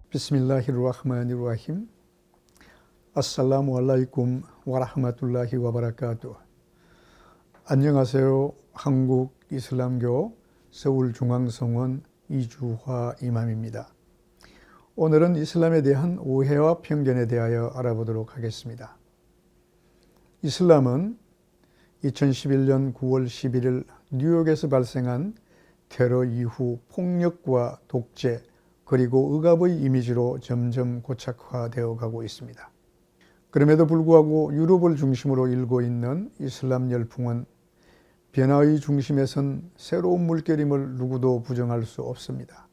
비스밀라히르라흐마니르라힘. 아살라무 알라이쿰 와라흐마툴라히 와바라카투. 안녕하세요. 한국 이슬람교 서울중앙성원 이주화 이맘입니다. 오늘은 이슬람에 대한 오해와 편견에 대하여 알아보도록 하겠습니다. 이슬람은 2011년 9월 11일 뉴욕에서 발생한 테러 이후 폭력과 독재 그리고 억압의 이미지로 점점 고착화되어 가고 있습니다. 그럼에도 불구하고 유럽을 중심으로 일고 있는 이슬람 열풍은 변화의 중심에 선 새로운 물결임을 누구도 부정할 수 없습니다.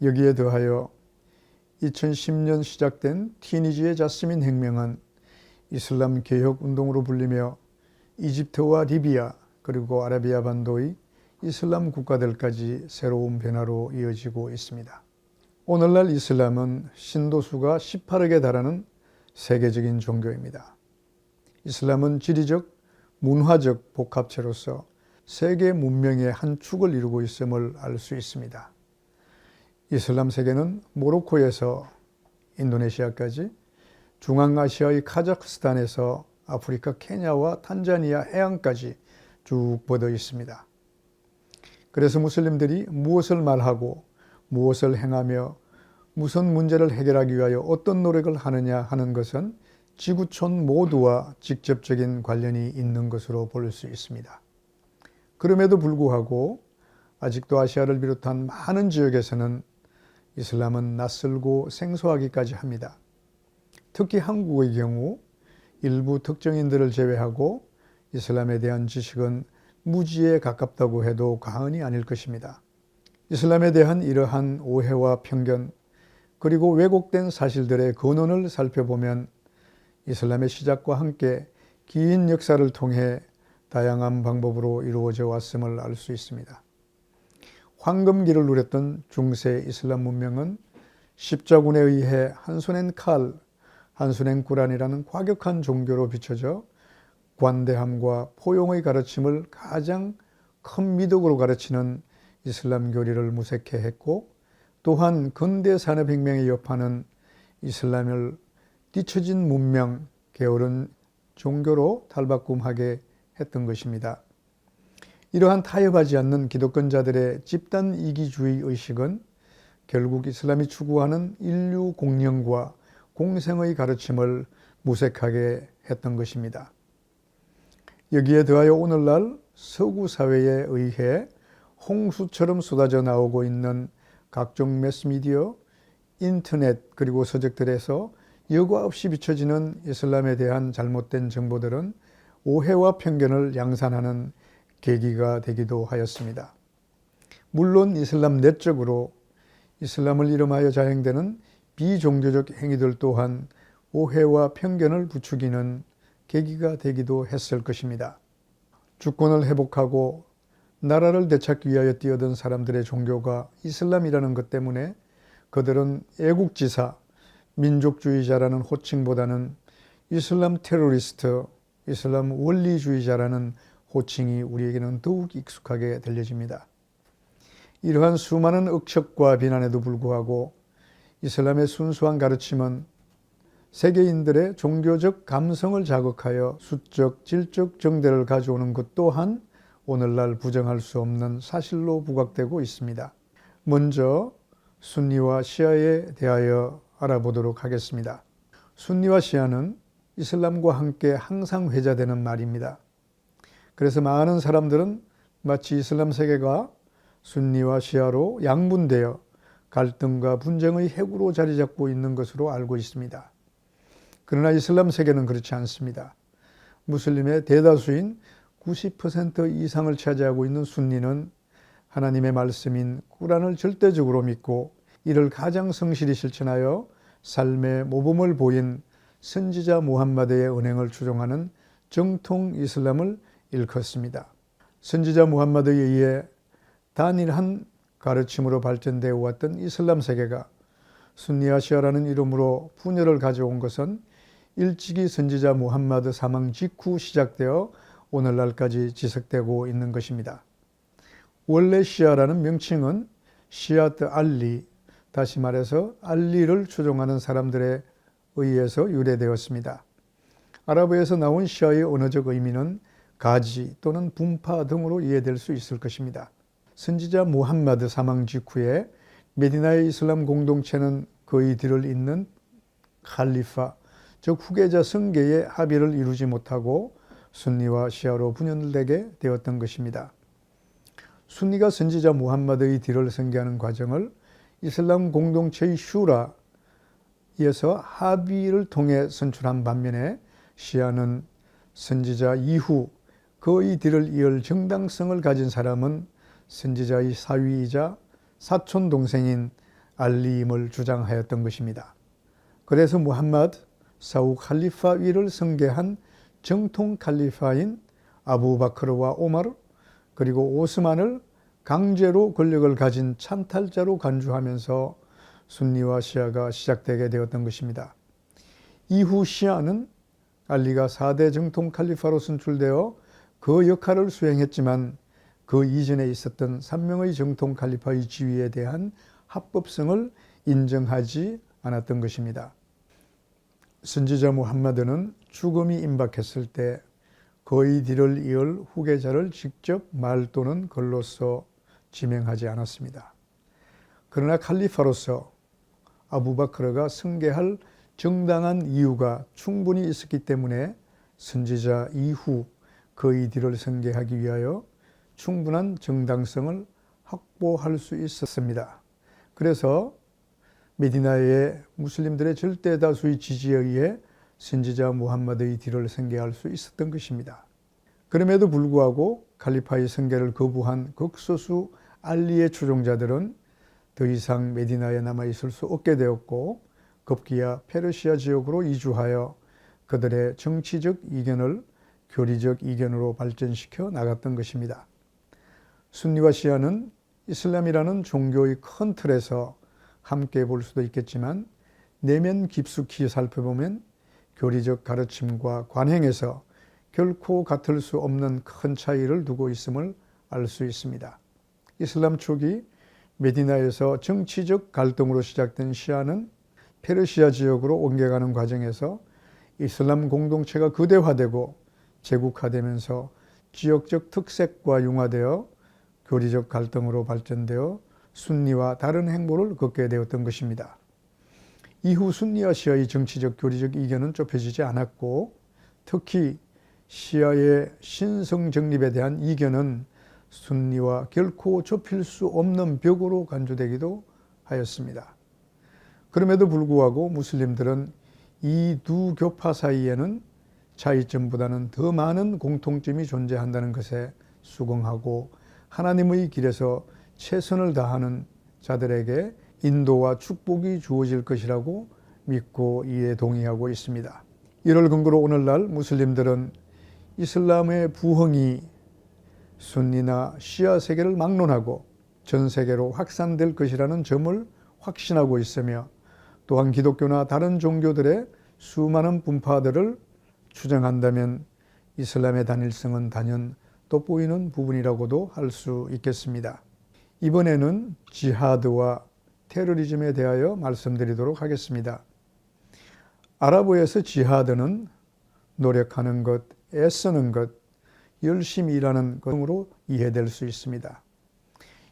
여기에 더하여 2010년 시작된 티니지의 자스민 혁명은 이슬람 개혁 운동으로 불리며 이집트와 리비아 그리고 아라비아 반도의 이슬람 국가들까지 새로운 변화로 이어지고 있습니다. 오늘날 이슬람은 신도수가 18억에 달하는 세계적인 종교입니다. 이슬람은 지리적, 문화적 복합체로서 세계 문명의 한 축을 이루고 있음을 알 수 있습니다. 이슬람 세계는 모로코에서 인도네시아까지, 중앙아시아의 카자흐스탄에서 아프리카 케냐와 탄자니아 해안까지 쭉 뻗어 있습니다. 그래서 무슬림들이 무엇을 말하고 무엇을 행하며 무슨 문제를 해결하기 위하여 어떤 노력을 하느냐 하는 것은 지구촌 모두와 직접적인 관련이 있는 것으로 볼 수 있습니다. 그럼에도 불구하고 아직도 아시아를 비롯한 많은 지역에서는 이슬람은 낯설고 생소하기까지 합니다. 특히 한국의 경우 일부 특정인들을 제외하고 이슬람에 대한 지식은 무지에 가깝다고 해도 과언이 아닐 것입니다. 이슬람에 대한 이러한 오해와 편견 그리고 왜곡된 사실들의 근원을 살펴보면 이슬람의 시작과 함께 긴 역사를 통해 다양한 방법으로 이루어져 왔음을 알 수 있습니다. 황금기를 누렸던 중세 이슬람 문명은 십자군에 의해 한 손엔 칼, 한 손엔 꾸란이라는 과격한 종교로 비춰져 관대함과 포용의 가르침을 가장 큰 미덕으로 가르치는 이슬람 교리를 무색해 했고, 또한 근대 산업혁명의 여파는 이슬람을 뒤처진 문명, 게으른 종교로 탈바꿈하게 했던 것입니다. 이러한 타협하지 않는 기독권자들의 집단 이기주의 의식은 결국 이슬람이 추구하는 인류 공영과 공생의 가르침을 무색하게 했던 것입니다. 여기에 더하여 오늘날 서구 사회에 의해 홍수처럼 쏟아져 나오고 있는 각종 매스미디어, 인터넷 그리고 서적들에서 여과 없이 비춰지는 이슬람에 대한 잘못된 정보들은 오해와 편견을 양산하는 계기가 되기도 하였습니다. 물론 이슬람 내적으로 이슬람을 이름하여 자행되는 비종교적 행위들 또한 오해와 편견을 부추기는 계기가 되기도 했을 것입니다. 주권을 회복하고 나라를 되찾기 위하여 뛰어든 사람들의 종교가 이슬람이라는 것 때문에 그들은 애국지사, 민족주의자라는 호칭보다는 이슬람 테러리스트, 이슬람 원리주의자라는 호칭이 우리에게는 더욱 익숙하게 들려집니다. 이러한 수많은 억척과 비난에도 불구하고 이슬람의 순수한 가르침은 세계인들의 종교적 감성을 자극하여 수적, 질적 정대를 가져오는 것 또한 오늘날 부정할 수 없는 사실로 부각되고 있습니다. 먼저 순니와 시아에 대하여 알아보도록 하겠습니다. 순니와 시아는 이슬람과 함께 항상 회자되는 말입니다. 그래서 많은 사람들은 마치 이슬람 세계가 순니와 시아로 양분되어 갈등과 분쟁의 핵으로 자리 잡고 있는 것으로 알고 있습니다. 그러나 이슬람 세계는 그렇지 않습니다. 무슬림의 대다수인 90% 이상을 차지하고 있는 순니는 하나님의 말씀인 꾸란을 절대적으로 믿고 이를 가장 성실히 실천하여 삶의 모범을 보인 선지자 무함마드의 언행을 추종하는 정통 이슬람을 일컫습니다. 선지자 무함마드에 의해 단일한 가르침으로 발전되어 왔던 이슬람 세계가 순니와 시아라는 이름으로 분열을 가져온 것은 일찍이 선지자 무함마드 사망 직후 시작되어 오늘날까지 지속되고 있는 것입니다. 원래 시아라는 명칭은 시아트 알리, 다시 말해서 알리를 추종하는 사람들에 의해서 유래되었습니다. 아랍어에서 나온 시아의 언어적 의미는 가지 또는 분파 등으로 이해될 수 있을 것입니다. 선지자 무함마드 사망 직후에 메디나의 이슬람 공동체는 그의 뒤를 잇는 칼리파, 즉 후계자 승계의 합의를 이루지 못하고 순니와 시아로 분열되게 되었던 것입니다. 순니가 선지자 무함마드의 뒤를 승계하는 과정을 이슬람 공동체의 슈라에서 합의를 통해 선출한 반면에 시아는 선지자 이후 그의 뒤를 이을 정당성을 가진 사람은 선지자의 사위이자 사촌 동생인 알리임을 주장하였던 것입니다. 그래서 무함마드 사우 칼리파 위를 승계한 정통 칼리파인 아부바크르와 오마르 그리고 오스만을 강제로 권력을 가진 찬탈자로 간주하면서 순니와 시아가 시작되게 되었던 것입니다. 이후 시아는 알리가 4대 정통 칼리파로 선출되어 그 역할을 수행했지만 그 이전에 있었던 3명의 정통 칼리파의 지위에 대한 합법성을 인정하지 않았던 것입니다. 선지자 무함마드는 죽음이 임박했을 때 그의 뒤를 이을 후계자를 직접 말 또는 글로써 지명하지 않았습니다. 그러나 칼리파로서 아부바크르가 승계할 정당한 이유가 충분히 있었기 때문에 선지자 이후 그의 뒤를 승계하기 위하여 충분한 정당성을 확보할 수 있었습니다. 그래서 메디나의 무슬림들의 절대 다수의 지지에 의해 선지자 무함마드의 뒤를 승계할 수 있었던 것입니다. 그럼에도 불구하고 칼리파의 승계를 거부한 극소수 알리의 추종자들은 더 이상 메디나에 남아있을 수 없게 되었고 급기야 페르시아 지역으로 이주하여 그들의 정치적 이견을 교리적 이견으로 발전시켜 나갔던 것입니다. 순니와 시아는 이슬람이라는 종교의 큰 틀에서 함께 볼 수도 있겠지만 내면 깊숙이 살펴보면 교리적 가르침과 관행에서 결코 같을 수 없는 큰 차이를 두고 있음을 알 수 있습니다. 이슬람 초기 메디나에서 정치적 갈등으로 시작된 시아는 페르시아 지역으로 옮겨가는 과정에서 이슬람 공동체가 극대화되고 제국화되면서 지역적 특색과 융화되어 교리적 갈등으로 발전되어 순니와 다른 행보를 걷게 되었던 것입니다. 이후 순니와 시아의 정치적 교리적 이견은 좁혀지지 않았고 특히 시아의 신성 정립에 대한 이견은 순니와 결코 좁힐 수 없는 벽으로 간주되기도 하였습니다. 그럼에도 불구하고 무슬림들은 이 두 교파 사이에는 차이점보다는 더 많은 공통점이 존재한다는 것에 수긍하고 하나님의 길에서 최선을 다하는 자들에게 인도와 축복이 주어질 것이라고 믿고 이에 동의하고 있습니다. 이를 근거로 오늘날 무슬림들은 이슬람의 부흥이 순니나 시아 세계를 막론하고 전 세계로 확산될 것이라는 점을 확신하고 있으며 또한 기독교나 다른 종교들의 수많은 분파들을 추정한다면 이슬람의 단일성은 단연 돋보이는 부분이라고도 할 수 있겠습니다. 이번에는 지하드와 테러리즘에 대하여 말씀드리도록 하겠습니다. 아랍어에서 지하드는 노력하는 것, 애쓰는 것, 열심히 일하는 것 등으로 이해될 수 있습니다.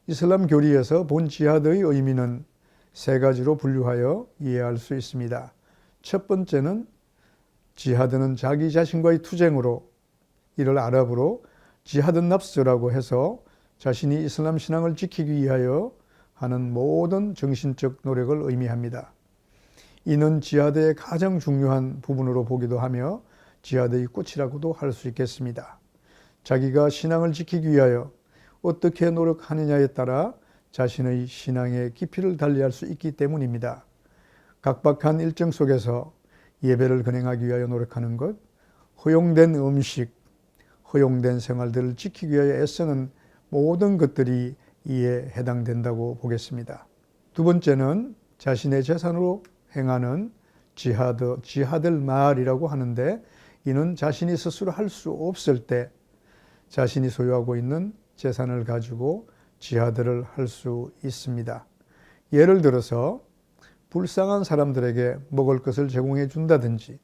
이슬람 교리에서 본 지하드의 의미는 세 가지로 분류하여 이해할 수 있습니다. 첫 번째는 지하드는 자기 자신과의 투쟁으로 이를 아랍어로 지하드 납스라고 해서 자신이 이슬람 신앙을 지키기 위하여 하는 모든 정신적 노력을 의미합니다. 이는 지하드의 가장 중요한 부분으로 보기도 하며 지하드의 꽃이라고도 할 수 있겠습니다. 자기가 신앙을 지키기 위하여 어떻게 노력하느냐에 따라 자신의 신앙의 깊이를 달리할 수 있기 때문입니다. 각박한 일정 속에서 예배를 건행하기 위하여 노력하는 것, 허용된 음식, 허용된 생활들을 지키기 위하여 애쓰는 모든 것들이 이에 해당된다고 보겠습니다. 두 번째는 자신의 재산으로 행하는 지하들 말이라고 하는데 이는 자신이 스스로 할 수 없을 때 자신이 소유하고 있는 재산을 가지고 지하드를 할 수 있습니다. 예를 들어서 불쌍한 사람들에게 먹을 것을 제공해 준다든지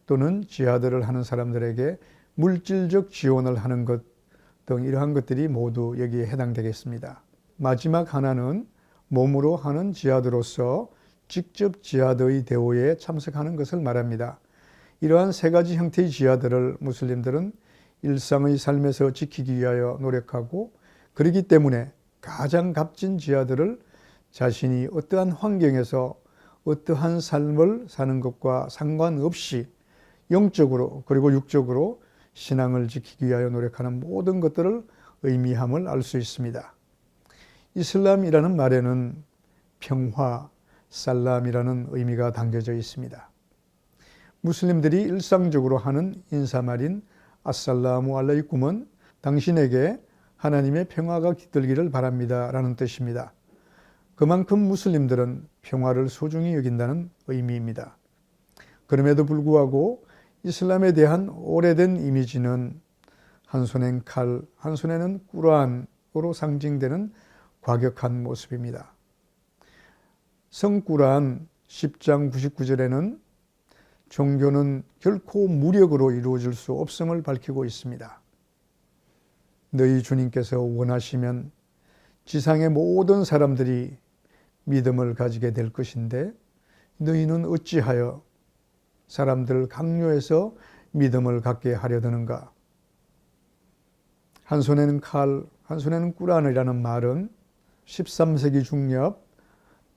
또는 지하들을 하는 사람들에게 물질적 지원을 하는 것 등 이러한 것들이 모두 여기에 해당되겠습니다. 마지막 하나는 몸으로 하는 지하드로서 직접 지하드의 대우에 참석하는 것을 말합니다. 이러한 세 가지 형태의 지하드를 무슬림들은 일상의 삶에서 지키기 위하여 노력하고, 그렇기 때문에 가장 값진 지하드를 자신이 어떠한 환경에서 어떠한 삶을 사는 것과 상관없이 영적으로 그리고 육적으로 신앙을 지키기 위하여 노력하는 모든 것들을 의미함을 알 수 있습니다. 이슬람이라는 말에는 평화, 살람이라는 의미가 담겨져 있습니다. 무슬림들이 일상적으로 하는 인사말인 아살라무 알라이쿰은 당신에게 하나님의 평화가 깃들기를 바랍니다 라는 뜻입니다. 그만큼 무슬림들은 평화를 소중히 여긴다는 의미입니다. 그럼에도 불구하고 이슬람에 대한 오래된 이미지는 한 손엔 칼, 한 손에는 꾸란으로 상징되는 과격한 모습입니다. 성꾸란 10장 99절에는 종교는 결코 무력으로 이루어질 수 없음을 밝히고 있습니다. 너희 주님께서 원하시면 지상의 모든 사람들이 믿음을 가지게 될 것인데 너희는 어찌하여 사람들을 강요해서 믿음을 갖게 하려 드는가? 한 손에는 칼, 한 손에는 꾸란이라는 말은 13세기 중엽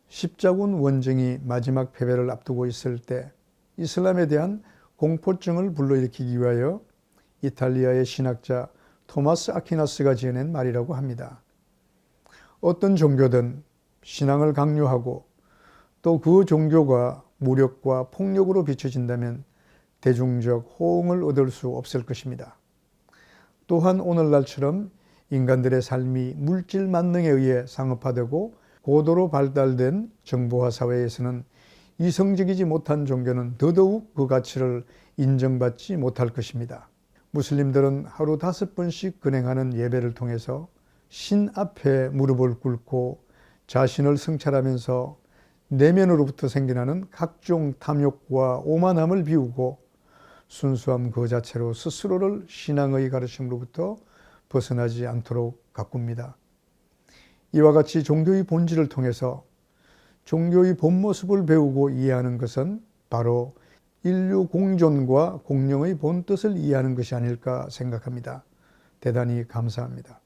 십자군 원정이 마지막 패배를 앞두고 있을 때 이슬람에 대한 공포증을 불러일으키기 위하여 이탈리아의 신학자 토마스 아퀴나스가 지어낸 말이라고 합니다. 어떤 종교든 신앙을 강요하고 또 그 종교가 무력과 폭력으로 비춰진다면 대중적 호응을 얻을 수 없을 것입니다. 또한 오늘날처럼 인간들의 삶이 물질 만능에 의해 상업화되고 고도로 발달된 정보화 사회에서는 이성적이지 못한 종교는 더더욱 그 가치를 인정받지 못할 것입니다. 무슬림들은 하루 5번씩 근행하는 예배를 통해서 신 앞에 무릎을 꿇고 자신을 성찰하면서 내면으로부터 생겨나는 각종 탐욕과 오만함을 비우고 순수함 그 자체로 스스로를 신앙의 가르침으로부터 벗어나지 않도록 가꿉니다. 이와 같이 종교의 본질을 통해서 종교의 본 모습을 배우고 이해하는 것은 바로 인류 공존과 공령의 본 뜻을 이해하는 것이 아닐까 생각합니다. 대단히 감사합니다.